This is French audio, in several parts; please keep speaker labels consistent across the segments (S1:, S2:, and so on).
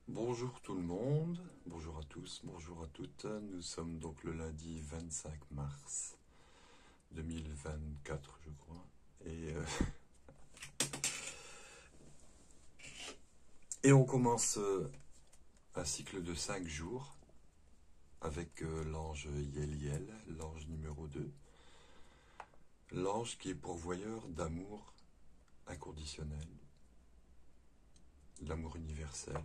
S1: Bonjour tout le monde, bonjour à tous, bonjour à toutes. Nous sommes donc le lundi 25 mars 2024, je crois. Et on commence un cycle de 5 jours avec l'ange Yéliel, l'ange numéro 2. L'ange qui est pourvoyeur d'amour inconditionnel, l'amour universel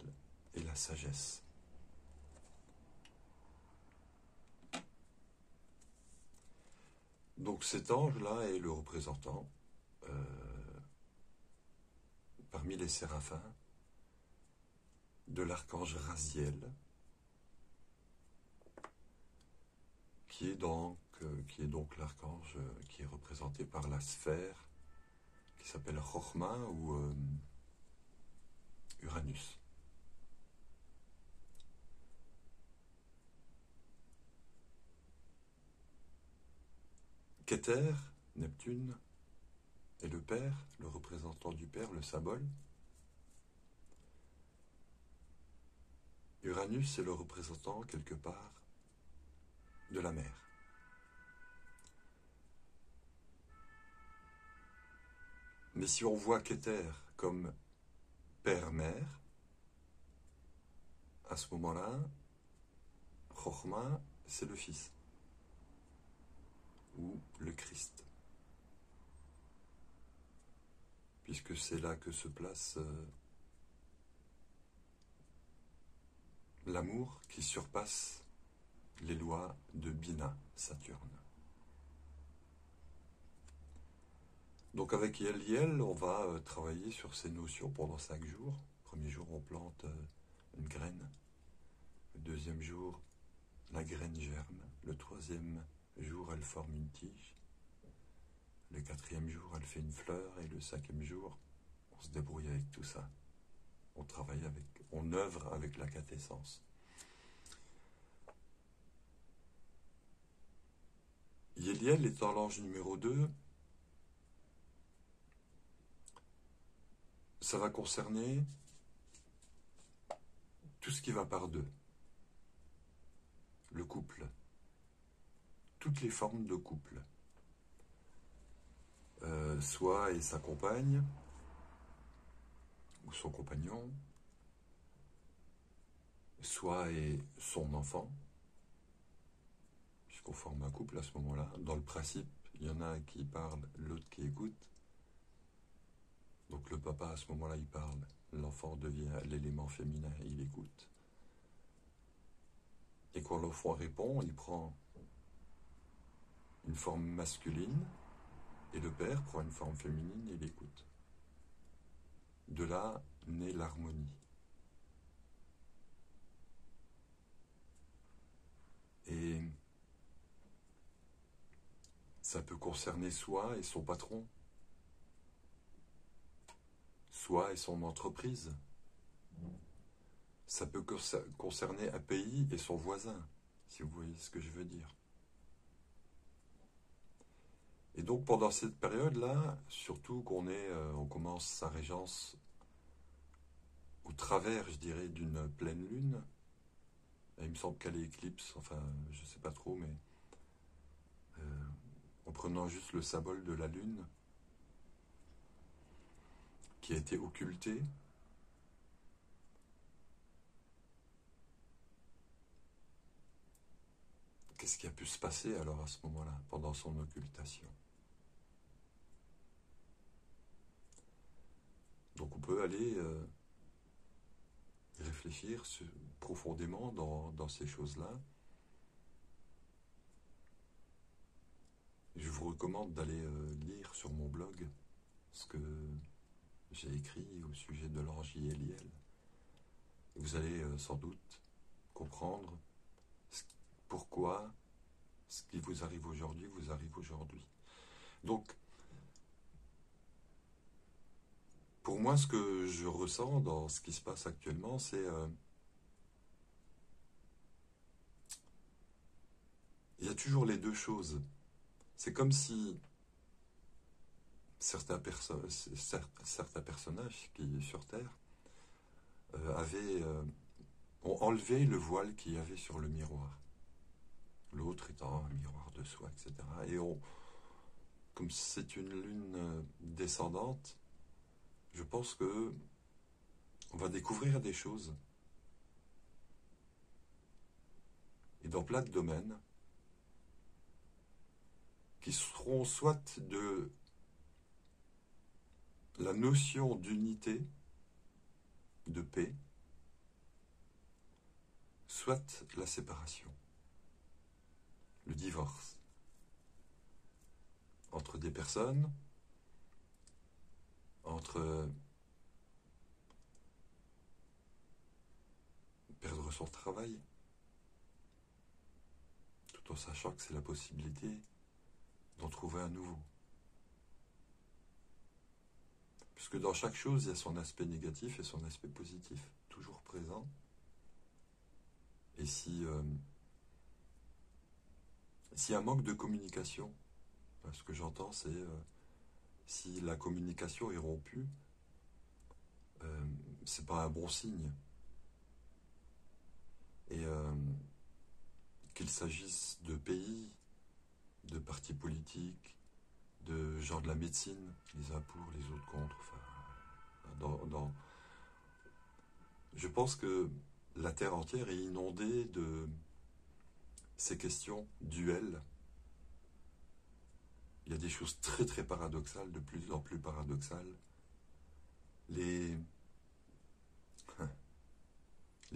S1: et la sagesse. Donc cet ange-là est le représentant parmi les séraphins de l'archange Raziel, qui est donc l'archange qui est représenté par la sphère qui s'appelle Chochma ou Uranus. Keter, Neptune, est le père, le représentant du père, le symbole. Uranus est le représentant quelque part de la mer. Mais si on voit Keter comme père-mère, à ce moment-là, Chochma, c'est le fils, ou le Christ. Puisque c'est là que se place l'amour qui surpasse les lois de Bina, Saturne. Donc avec Yéliel, on va travailler sur ces notions pendant 5 jours. Le premier jour, on plante une graine. Le deuxième jour, la graine germe. Le troisième jour, elle forme une tige. Le quatrième jour, elle fait une fleur. Et le cinquième jour, on se débrouille avec tout ça. On travaille avec, on œuvre avec la quintessence. Yéliel étant l'ange numéro 2, ça va concerner tout ce qui va par deux. Le couple. Toutes les formes de couple. Soi et sa compagne, ou son compagnon, soi et son enfant, puisqu'on forme un couple à ce moment-là. Dans le principe, il y en a un qui parle, l'autre qui écoute. Donc le papa, à ce moment-là, il parle. L'enfant devient l'élément féminin et il écoute. Et quand l'enfant répond, il prend une forme masculine et le père prend une forme féminine et il écoute. De là naît l'harmonie. Et ça peut concerner soi et son patron, soi et son entreprise. Ça peut concerner un pays et son voisin, si vous voyez ce que je veux dire. Et donc pendant cette période-là, surtout on commence sa régence au travers, je dirais, d'une pleine lune. Et il me semble qu'elle est éclipse, enfin, je ne sais pas trop, mais en prenant juste le symbole de la lune, qui a été occulté, qu'est-ce qui a pu se passer alors à ce moment-là, pendant son occultation? Donc on peut aller réfléchir profondément dans ces choses-là. Je vous recommande d'aller lire sur mon blog ce que j'ai écrit au sujet de l'ange Yéliel. Vous allez sans doute comprendre pourquoi ce qui vous arrive aujourd'hui vous arrive aujourd'hui. Donc, pour moi, ce que je ressens dans ce qui se passe actuellement, c'est il y a toujours les deux choses. C'est comme si certains personnages qui sur Terre avaient ont enlevé le voile qu'il y avait sur le miroir. L'autre étant un miroir de soi, etc. Et comme c'est une lune descendante, je pense que on va découvrir des choses. Et dans plein de domaines, qui seront soit de la notion d'unité, de paix, soit la séparation, le divorce entre des personnes, entre perdre son travail, tout en sachant que c'est la possibilité d'en trouver un nouveau. Puisque dans chaque chose, il y a son aspect négatif et son aspect positif, toujours présent. Et s'il y a un manque de communication, ce que j'entends, c'est si la communication est rompue, c'est pas un bon signe. Et qu'il s'agisse de pays, de partis politiques, de gens de la médecine, les uns pour, les autres contre. Enfin, je pense que la Terre entière est inondée de ces questions duelles. Il y a des choses très très paradoxales, de plus en plus paradoxales. Les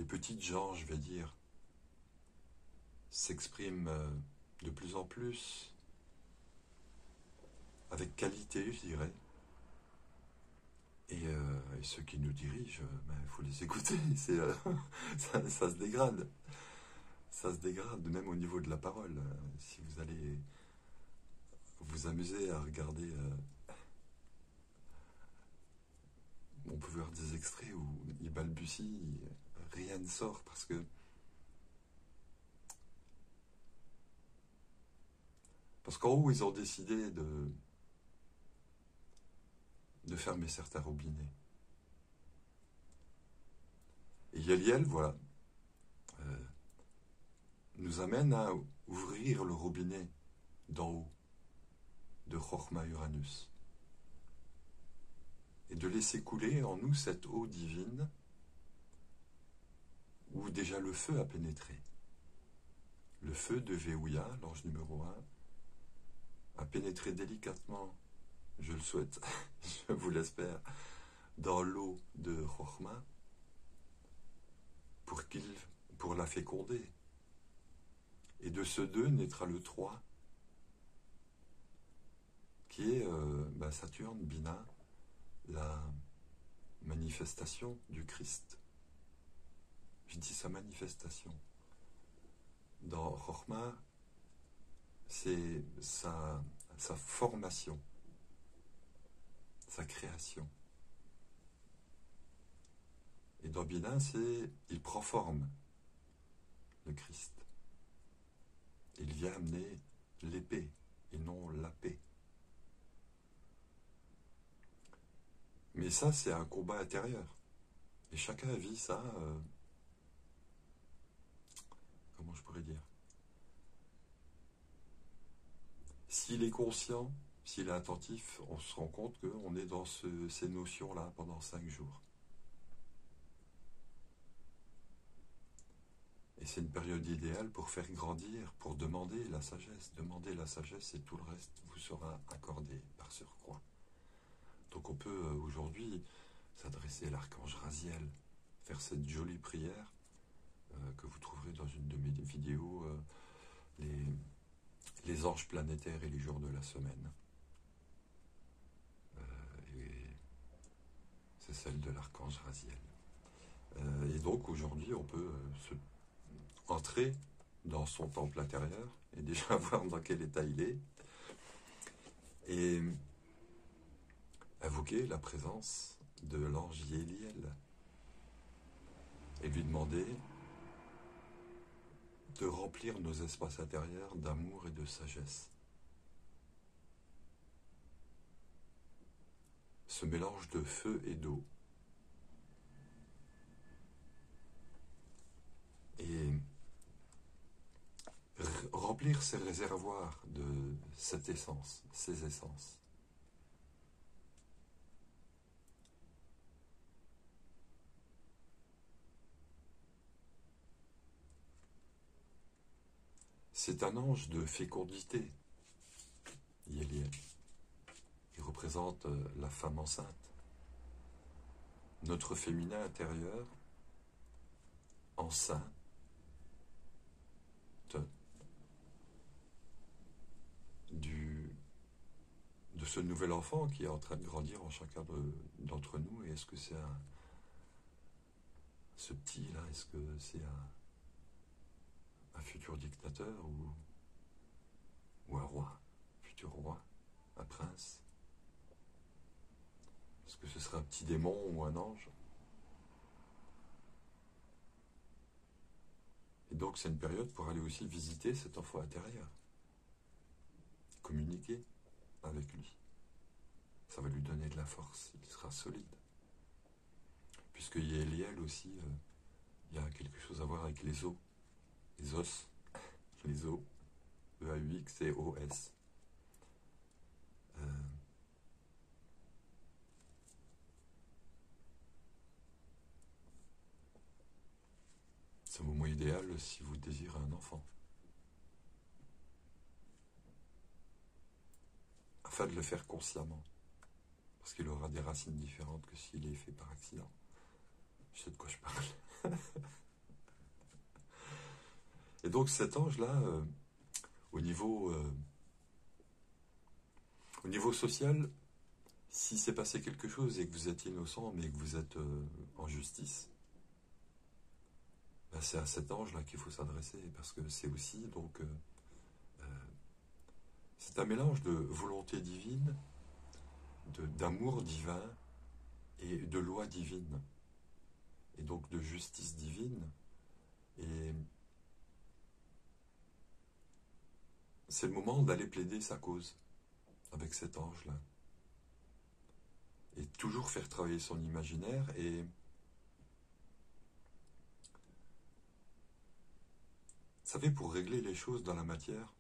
S1: petites gens, je vais dire, s'expriment de plus en plus avec qualité, je dirais. Et ceux qui nous dirigent, il faut les écouter. Ça se dégrade. Ça se dégrade, même au niveau de la parole. Si vous allez vous amuser à regarder, on peut voir des extraits où ils balbutient, rien ne sort parce qu'en haut, ils ont décidé de fermer certains robinets. Et Yeliel, voilà, nous amène à ouvrir le robinet d'en haut, de Chochma Uranus, et de laisser couler en nous cette eau divine où déjà le feu a pénétré. Le feu de Véouya, l'ange numéro 1, a pénétré délicatement, je le souhaite, je vous l'espère, dans l'eau de Chochma pour la féconder. Et de ce 2 naîtra le 3, qui est Saturne, Bina, la manifestation du Christ. Je dis sa manifestation. Dans Chochma, c'est sa formation, sa création. Et dans Bina, il prend forme, le Christ. Il vient amener l'épée et non la paix. Mais ça, c'est un combat intérieur. Et chacun vit ça, comment je pourrais dire? S'il est conscient, s'il est attentif, on se rend compte qu'on est dans ces notions-là pendant 5 jours. Et c'est une période idéale pour faire grandir, pour demander la sagesse. Demander la sagesse et tout le reste vous sera accordé par surcroît. Donc on peut aujourd'hui s'adresser à l'archange Raziel, faire cette jolie prière que vous trouverez dans une de mes vidéos, les anges planétaires et les jours de la semaine. Et c'est celle de l'archange Raziel. Et donc aujourd'hui on peut entrer dans son temple intérieur et déjà voir dans quel état il est et invoquer la présence de l'ange Yéliel et lui demander de remplir nos espaces intérieurs d'amour et de sagesse. Ce mélange de feu et d'eau remplir ces réservoirs de cette essence, ces essences. C'est un ange de fécondité, Yéliel. Il représente la femme enceinte, notre féminin intérieur, enceinte, de ce nouvel enfant qui est en train de grandir en chacun d'entre nous. Et est-ce que c'est ce petit-là, est-ce que c'est un futur dictateur ou un roi, futur roi, un prince? Est-ce que ce serait un petit démon ou un ange? Et donc c'est une période pour aller aussi visiter cet enfant intérieur, communiquer avec lui. Ça va lui donner de la force, il sera solide. Puisque Yéliel aussi, il y a quelque chose à voir avec les os, les os, les os, E-A-U-X et O-S. C'est un moment idéal si vous désirez un enfant. Afin de le faire consciemment. Parce qu'il aura des racines différentes que s'il est fait par accident. Je sais de quoi je parle. Et donc cet ange-là, au niveau social, si s'est passé quelque chose et que vous êtes innocent, mais que vous êtes en justice, ben c'est à cet ange-là qu'il faut s'adresser, parce que c'est aussi, donc, c'est un mélange de volonté divine, d'amour divin et de loi divine, et donc de justice divine. Et c'est le moment d'aller plaider sa cause avec cet ange-là. Et toujours faire travailler son imaginaire et vous savez, pour régler les choses dans la matière,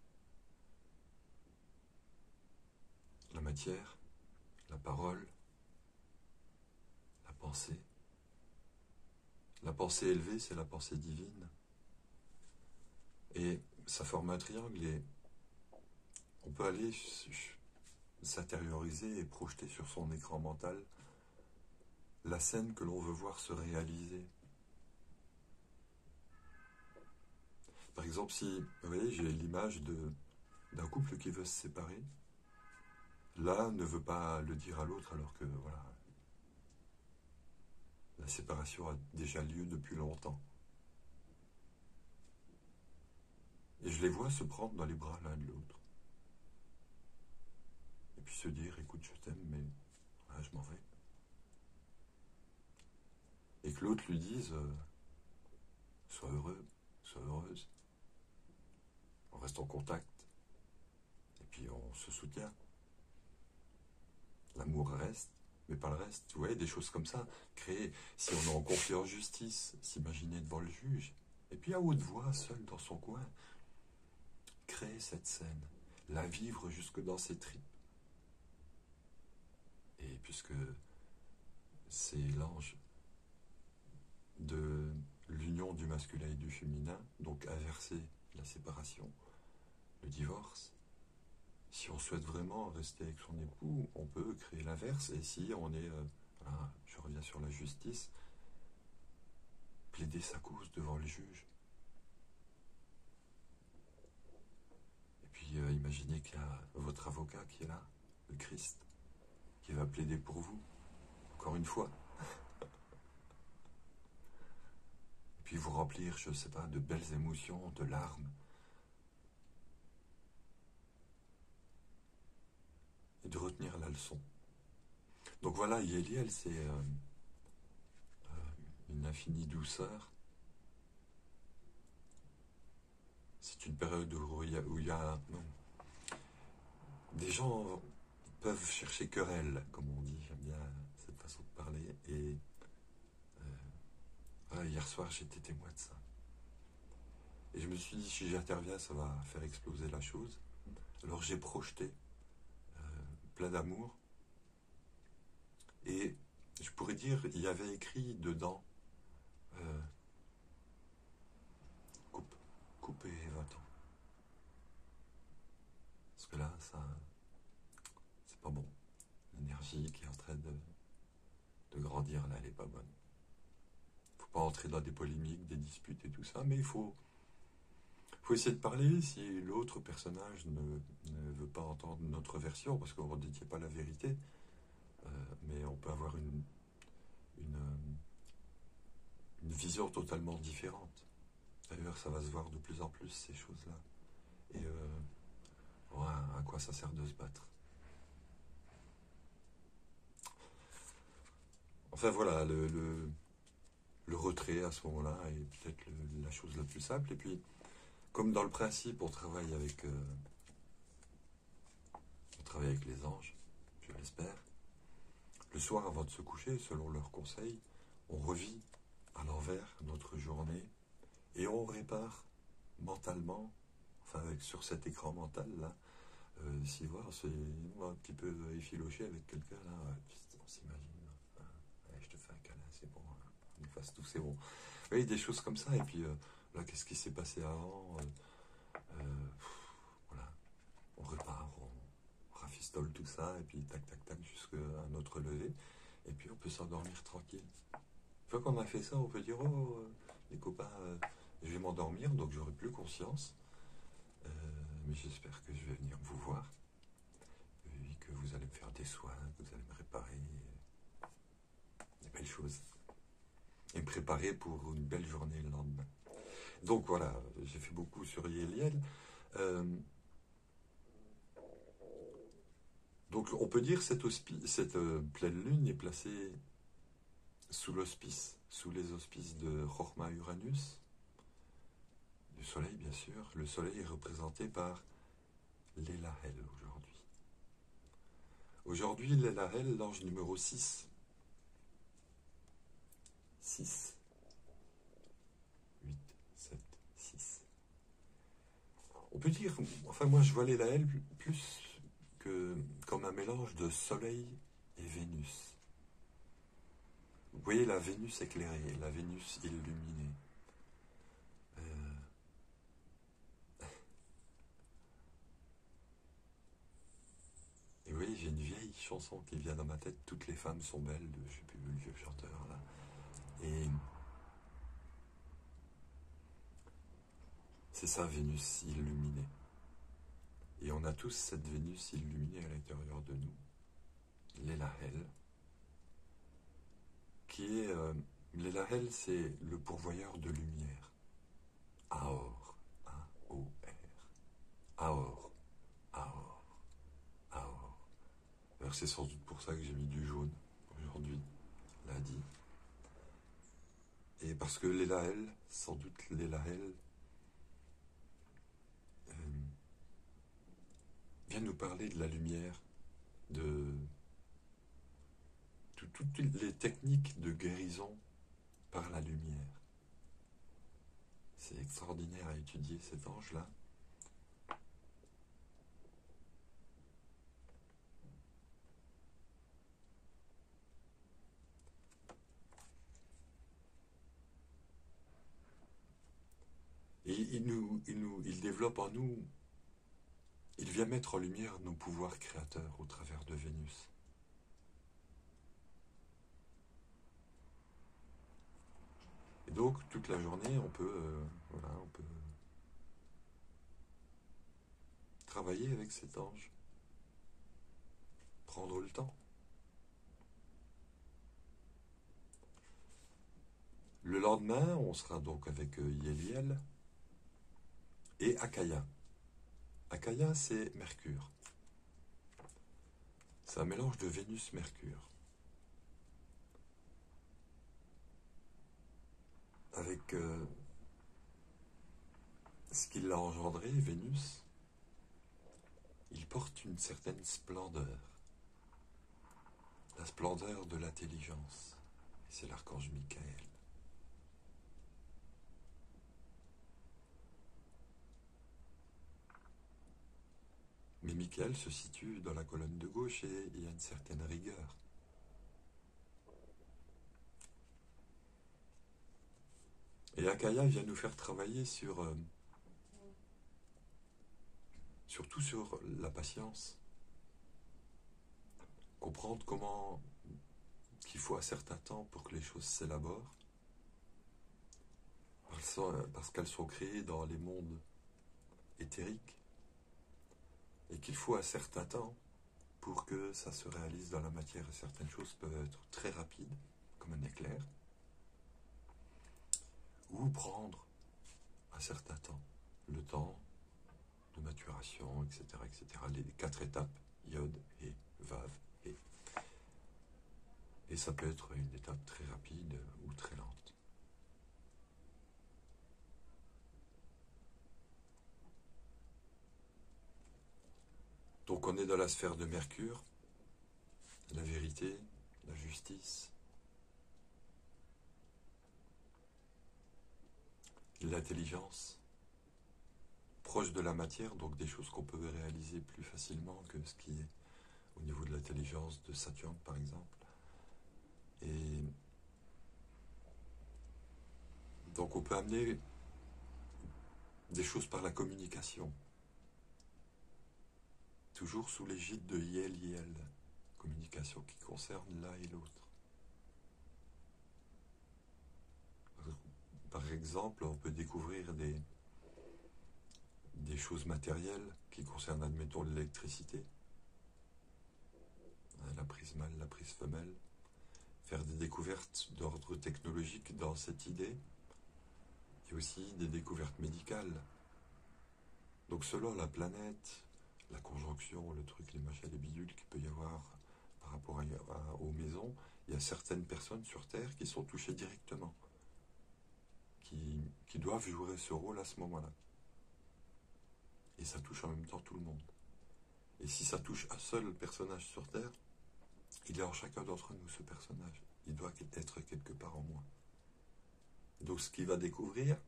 S1: la parole, la pensée. La pensée élevée, c'est la pensée divine. Et ça forme un triangle et on peut aller s'intérioriser et projeter sur son écran mental la scène que l'on veut voir se réaliser. Par exemple, si, vous voyez, j'ai l'image d'un couple qui veut se séparer, l'un ne veut pas le dire à l'autre alors que, voilà, la séparation a déjà lieu depuis longtemps. Et je les vois se prendre dans les bras l'un de l'autre. Et puis se dire, écoute, je t'aime, mais voilà, je m'en vais. Et que l'autre lui dise, sois heureux, sois heureuse. On reste en contact. Et puis on se soutient. L'amour reste, mais pas le reste. Vous voyez, des choses comme ça. Créer, si on est en conflit en justice, s'imaginer devant le juge. Et puis à haute voix, seul dans son coin, créer cette scène. La vivre jusque dans ses tripes. Et puisque c'est l'ange de l'union du masculin et du féminin, donc inverser la séparation, le divorce. Si on souhaite vraiment rester avec son époux, on peut créer l'inverse. Et si on est, voilà, je reviens sur la justice, plaider sa cause devant le juge. Et puis imaginez qu'il y a votre avocat qui est là, le Christ, qui va plaider pour vous, encore une fois. Et puis vous remplir, je ne sais pas, de belles émotions, de larmes. Et de retenir la leçon. Donc voilà, Yéliel, c'est une infinie douceur. C'est une période où il y a des gens peuvent chercher querelle, comme on dit. J'aime bien cette façon de parler. Et voilà, hier soir, j'étais témoin de ça. Et je me suis dit, si j'interviens, ça va faire exploser la chose. Alors j'ai projeté plein d'amour. Et je pourrais dire, il y avait écrit dedans, euh, coupe et va-t'en. Parce que là, ça, c'est pas bon. L'énergie qui est en train de grandir, là, elle est pas bonne. Faut pas entrer dans des polémiques, des disputes et tout ça, mais il faut essayer de parler si l'autre personnage ne veut pas entendre notre version, parce qu'on ne détient pas la vérité, mais on peut avoir une, une vision totalement différente. D'ailleurs, ça va se voir de plus en plus, ces choses-là. Et ouais, à quoi ça sert de se battre? Enfin voilà, le retrait à ce moment-là est peut-être la chose la plus simple. Et puis, comme dans le principe, on travaille avec les anges, je l'espère. Le soir, avant de se coucher, selon leurs conseils, on revit à l'envers notre journée et on répare mentalement, enfin sur cet écran mental là, si voir, c'est un petit peu effiloché avec quelqu'un là, on s'imagine, allez, je te fais un câlin, c'est bon, on efface tout, c'est bon. Oui, des choses comme ça, et puis là, qu'est-ce qui s'est passé avant, voilà, on repart, on rafistole tout ça, et puis tac tac tac jusqu'à un autre lever, et puis on peut s'endormir tranquille. Une fois qu'on a fait ça, on peut dire, oh, les copains, je vais m'endormir, donc j'aurai plus conscience, mais j'espère que je vais venir vous voir, et que vous allez me faire des soins, que vous allez me réparer, des belles choses, et me préparer pour une belle journée le lendemain. Donc voilà, j'ai fait beaucoup sur Yéliel. Donc on peut dire que cette pleine lune est placée sous l'auspice, sous les auspices de Chorma Uranus, du soleil bien sûr. Le soleil est représenté par l'Elahel aujourd'hui. Aujourd'hui, l'Elahel, l'ange numéro 6. 6. 8, 7, 6. On peut dire, enfin moi je vois l'Elahel plus que comme un mélange de soleil et Vénus. Vous voyez la Vénus éclairée, la Vénus illuminée. Et oui, j'ai une vieille chanson qui vient dans ma tête, Toutes les femmes sont belles, de je sais plus le vieux chanteur là. Et c'est ça, Vénus illuminée. Et on a tous cette Vénus illuminée à l'intérieur de nous, l'Elahel, qui est... l'Elahel, c'est le pourvoyeur de lumière. Aor, A-O-R, Aor, Aor, Aor. Alors c'est sans doute pour ça que j'ai mis du jaune aujourd'hui, lundi. Et parce que l'Elahel, sans doute l'Elahel, vient nous parler de la lumière, de toutes les techniques de guérison par la lumière. C'est extraordinaire à étudier cet ange-là. Et il développe en nous, il vient mettre en lumière nos pouvoirs créateurs au travers de Vénus. Et donc, toute la journée, on peut travailler avec cet ange, prendre le temps. Le lendemain, on sera donc avec Yéliel et Akaya. Akaya, c'est Mercure. C'est un mélange de Vénus-Mercure. Avec ce qui l'a engendré, Vénus, il porte une certaine splendeur. La splendeur de l'intelligence. C'est l'archange Michael. Michael se situe dans la colonne de gauche et il y a une certaine rigueur. Et Akaya vient nous faire travailler surtout sur la patience. Comprendre qu'il faut un certain temps pour que les choses s'élaborent. Parce qu'elles sont créées dans les mondes éthériques. Et qu'il faut un certain temps pour que ça se réalise dans la matière. Et certaines choses peuvent être très rapides, comme un éclair, ou prendre un certain temps, le temps de maturation, etc., etc. Les 4 étapes, Yod, et Vav, et. Et ça peut être une étape très rapide ou très lente. Donc on est dans la sphère de Mercure, la vérité, la justice, l'intelligence, proche de la matière, donc des choses qu'on peut réaliser plus facilement que ce qui est au niveau de l'intelligence de Saturne par exemple. Et donc on peut amener des choses par la communication, toujours sous l'égide de Yel, communication qui concerne l'un et l'autre. Par exemple, on peut découvrir des choses matérielles qui concernent, admettons, l'électricité, la prise mâle, la prise femelle, faire des découvertes d'ordre technologique dans cette idée, et aussi des découvertes médicales. Donc selon la planète, la conjonction, le truc, les machins, les bidules qu'il peut y avoir par rapport aux maisons, il y a certaines personnes sur Terre qui sont touchées directement, qui doivent jouer ce rôle à ce moment-là. Et ça touche en même temps tout le monde. Et si ça touche un seul personnage sur Terre, il est en chacun d'entre nous, ce personnage. Il doit être quelque part en moi. Donc ce qu'il va découvrir,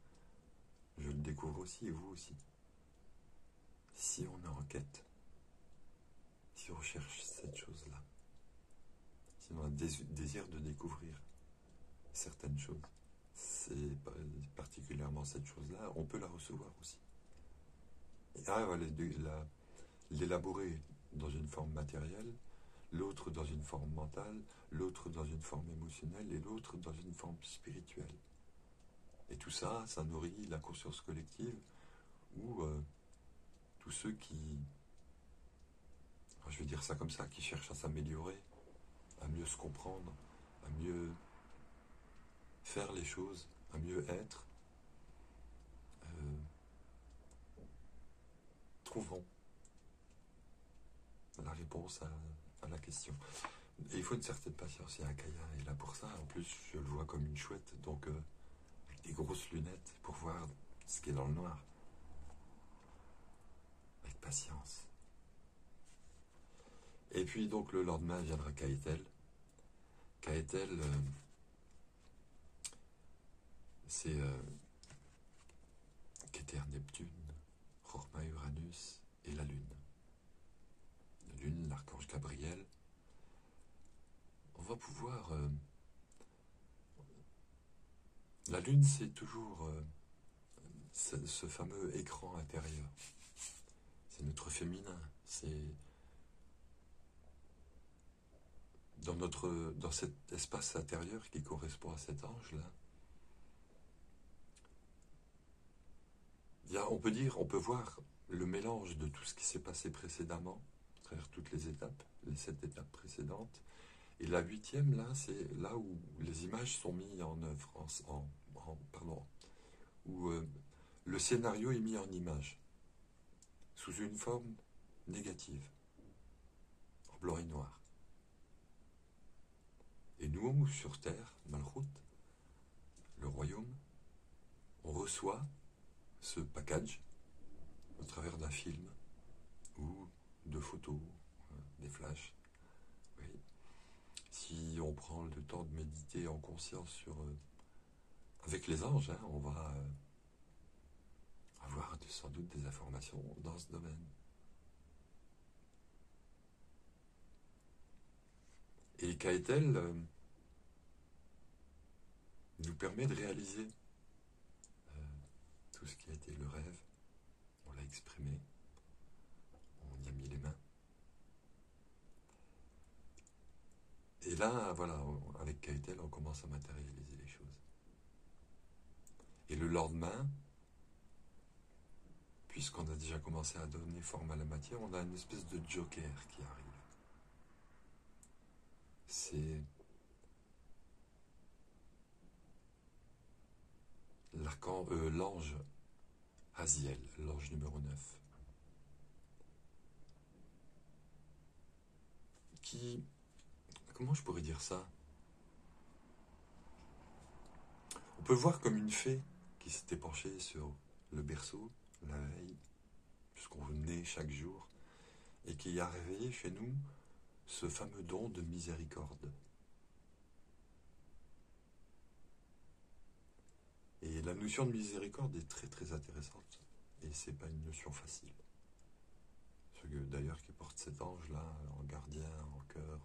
S1: je le découvre aussi et vous aussi. Si on est en quête, si on cherche cette chose-là, si on a désir de découvrir certaines choses, c'est particulièrement cette chose-là, on peut la recevoir aussi. Et un va l'élaborer dans une forme matérielle, l'autre dans une forme mentale, l'autre dans une forme émotionnelle et l'autre dans une forme spirituelle. Et tout ça, ça nourrit la conscience collective où tous ceux qui, je vais dire ça comme ça, qui cherchent à s'améliorer, à mieux se comprendre, à mieux faire les choses, à mieux être, trouveront la réponse à la question. Et il faut une certaine patience. Et Akaya est là pour ça. En plus, je le vois comme une chouette, donc avec des grosses lunettes pour voir ce qui est dans le noir. Avec patience. Et puis donc le lendemain viendra Kaetel. Kaetel, c'est Keter, Neptune, Rorma, Uranus et la Lune. La Lune, l'archange Gabriel. On va pouvoir... la Lune, c'est toujours ce fameux écran intérieur. C'est notre féminin. C'est dans cet espace intérieur qui correspond à cet ange-là. On peut voir le mélange de tout ce qui s'est passé précédemment, à travers toutes les étapes, les 7 étapes précédentes. Et la 8e, là, c'est là où les images sont mises en œuvre, où le scénario est mis en image, sous une forme négative, en blanc et noir. Et nous, sur Terre, Malchut, le royaume, on reçoit ce package au travers d'un film ou de photos, des flashs. Oui. Si on prend le temps de méditer en conscience avec les anges, on va avoir sans doute des informations dans ce domaine. Et Kaetel nous permet de réaliser tout ce qui a été le rêve. On l'a exprimé, on y a mis les mains. Et là, voilà, avec Kaetel, on commence à matérialiser les choses. Et le lendemain, puisqu'on a déjà commencé à donner forme à la matière, on a une espèce de joker qui arrive. C'est l'ange Aziel, l'ange numéro 9, qui, comment je pourrais dire ça? On peut le voir comme une fée qui s'était penchée sur le berceau la veille, puisqu'on naît chaque jour, et qui a réveillé chez nous ce fameux don de miséricorde. Et la notion de miséricorde est très très intéressante, et c'est pas une notion facile. Ceux d'ailleurs qui portent cet ange-là en gardien, en cœur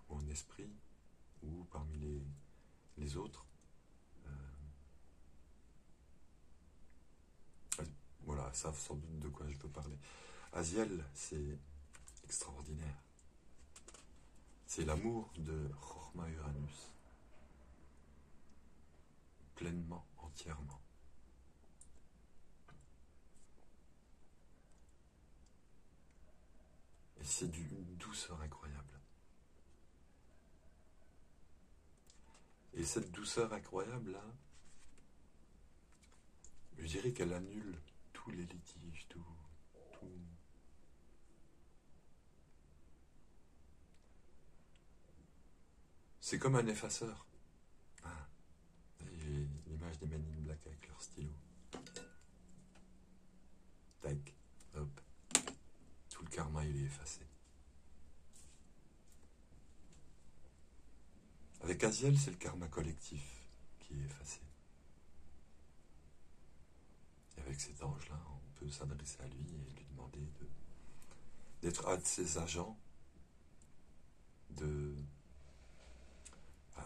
S1: ou en esprit, ou parmi les autres, voilà, savent sans doute de quoi je veux parler. Aziel, c'est extraordinaire. C'est l'amour de Chorma Uranus. Pleinement, entièrement. Et c'est d'une douceur incroyable. Et cette douceur incroyable là, je dirais qu'elle annule tous les litiges, tout. C'est comme un effaceur. Ah, j'ai l'image des Men in Black avec leur stylo. Tac, hop. Tout le karma, il est effacé. Avec Aziel, c'est le karma collectif qui est effacé. Et avec cet ange-là, on peut s'adresser à lui et lui demander d'être un de ses agents,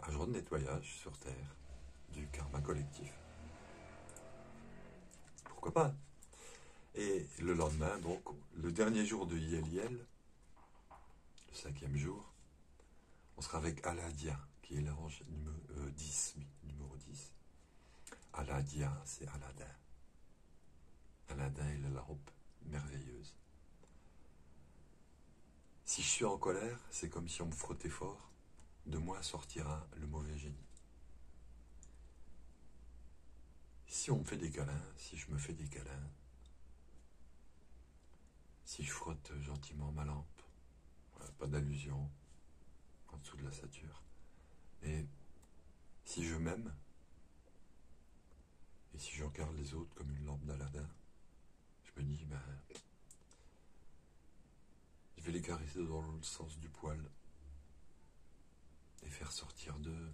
S1: agent de nettoyage sur Terre du karma collectif. Pourquoi pas? Et le lendemain, donc, le dernier jour de Yeliel, le 5e jour, on sera avec Aladia, qui est l'ange numéro 10, oui, numéro 10. Aladia, c'est Aladin. Aladin est la lampe merveilleuse. Si je suis en colère, c'est comme si on me frottait fort, de moi sortira le mauvais génie. Si on me fait des câlins, si je me fais des câlins, si je frotte gentiment ma lampe, pas d'allusion en dessous de la sature, mais si je m'aime, et si je regarde les autres comme une lampe d'Aladin, je me dis, je vais les caresser dans le sens du poil et faire sortir d'eux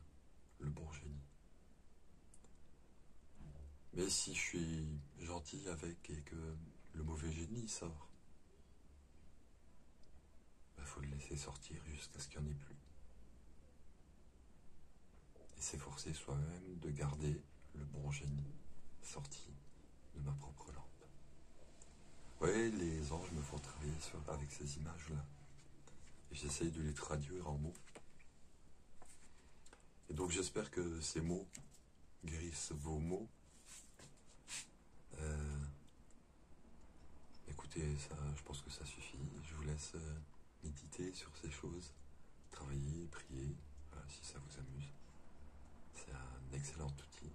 S1: le bon génie. Mais si je suis gentil avec et que le mauvais génie sort, faut le laisser sortir jusqu'à ce qu'il n'y en ait plus. Et s'efforcer soi-même de garder le bon génie sorti de ma propre lampe. Oui, les anges me font travailler avec ces images-là. Et j'essaye de les traduire en mots. Et donc j'espère que ces mots guérissent vos mots. Écoutez, ça, je pense que ça suffit. Je vous laisse méditer sur ces choses, travailler, prier, voilà, si ça vous amuse. C'est un excellent outil.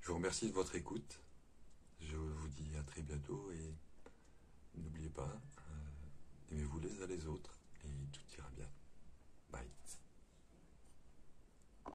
S1: Je vous remercie de votre écoute. Je vous dis à très bientôt et n'oubliez pas, aimez-vous les uns les autres.